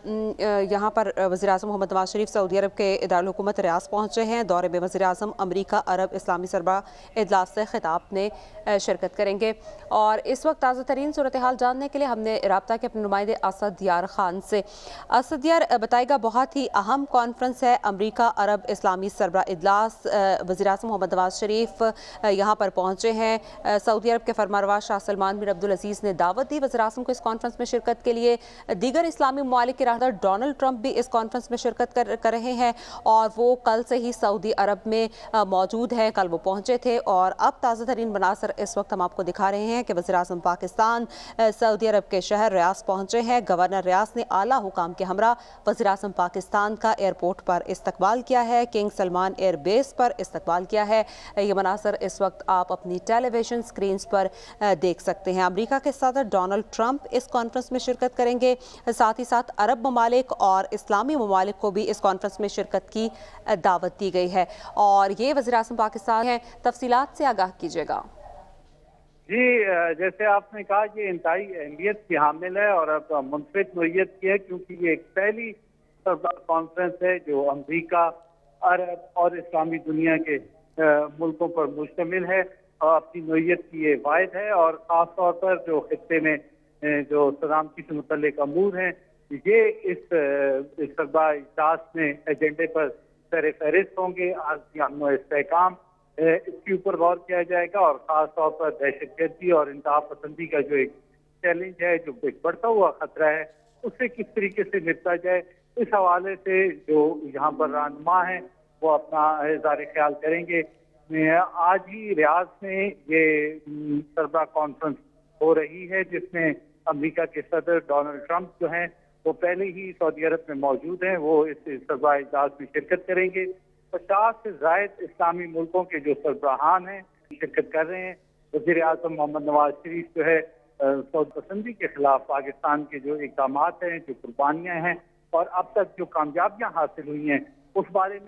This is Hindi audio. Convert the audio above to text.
यहाँ पर वज़ीर-ए-आज़म मोहम्मद नवाज शरीफ सऊदी अरब के दारुल हुकूमत रियाद पहुँचे हैं। दौरे में वज़ीर-ए-आज़म अमरीका अरब इस्लामी सरबराह इजलास से खिताब में शिरकत करेंगे। और इस वक्त ताज़ा तरीन सूरत हाल जानने के लिए हमने रब्ता के अपने नुमाइंदे असद यार खान से। असद यार बताएगा, बहुत ही अहम कॉन्फ्रेंस है अमरीका अरब इस्लामी सरबराह इजलास। वज़ीर-ए-आज़म मोहम्मद नवाज शरीफ यहाँ पर पहुँचे हैं। सऊदी अरब के फरमानरवा शाह सलमान बिन अब्दुल अजीज़ ने दावत दी वज़ीर-ए-आज़म को इस कॉन्फ्रेंस में शिरकत के लिए। दीगर इस्लामी ममालिक के रहनुमा डोनाल्ड ट्रंप भी इस कॉन्फ्रेंस में शिरकत कर रहे हैं और वो कल से ही सऊदी अरब में मौजूद हैं। कल वो पहुंचे थे और अब ताज़ा तरीन बनासर इस वक्त हम आपको दिखा रहे हैं कि वज़ीर-ए-आज़म पाकिस्तान सऊदी अरब के शहर रियाद पहुंचे हैं। गवर्नर रियाद ने आला हुकाम के हमरा वज़ीर-ए-आज़म पाकिस्तान का एयरपोर्ट पर इस्तकबाल किया है, किंग सलमान एयर बेस पर इस्तकबाल किया है। ये मनासर इस वक्त आप अपनी टेलीविजन स्क्रीन पर देख सकते हैं। अमरीका के सदर डोनाल्ड ट्रंप इस कॉन्फ्रेंस में शिरकत करेंगे। साथ ही साथ अरब ममालिक और इस्लामी ममालिक को भी इस कॉन्फ्रेंस में शिरकत की दावत दी गई है। और ये वज़ीर-ए-आज़म पाकिस्तान है, तफसीलात से आगाह कीजिएगा। जी, जैसे आपने कहा ये इंतहाई अहमियत की हामिल है और अब मुनफरिद नोयत की है, क्योंकि ये एक पहली सरबराह कॉन्फ्रेंस है जो अमरीका, अरब और इस्लामी दुनिया के मुल्कों पर मुश्तमिल है और अपनी नोयत की ये वायद है। और ख़ास तौर पर जो खित्ते में जो सलामती से मुतल्लिक अमूर हैं, ये इस सरबराह इजलास में एजेंडे पर सर फहरिस्त होंगे। आज अमन व इस्तेहकाम इसके ऊपर गौर किया जाएगा और ख़ास तौर पर दहशतगर्दी और इंतहा पसंदी का जो एक चैलेंज है, जो एक बढ़ता हुआ खतरा है, उससे किस तरीके से निपटा जाए, इस हवाले से जो यहाँ पर रहनुमा हैं वो अपना इज़हार ख्याल करेंगे। आज ही रियाद में ये सरबराह कॉन्फ्रेंस हो रही है, जिसमें अमेरिका के सदर डोनाल्ड ट्रंप जो हैं वो पहले ही सऊदी अरब में मौजूद हैं। वो इस सरबराह इजलास में शिरकत करेंगे। 50 से ज़ायद इस्लामी मुल्कों के जो सरबराहान हैं शिरकत कर रहे हैं। वज़ीर-ए-आज़म मोहम्मद नवाज शरीफ जो है सऊद पसंदी के खिलाफ पाकिस्तान के जो इक़दामात हैं, जो कुर्बानियाँ हैं और अब तक जो कामयाबियाँ हासिल हुई हैं, उस बारे में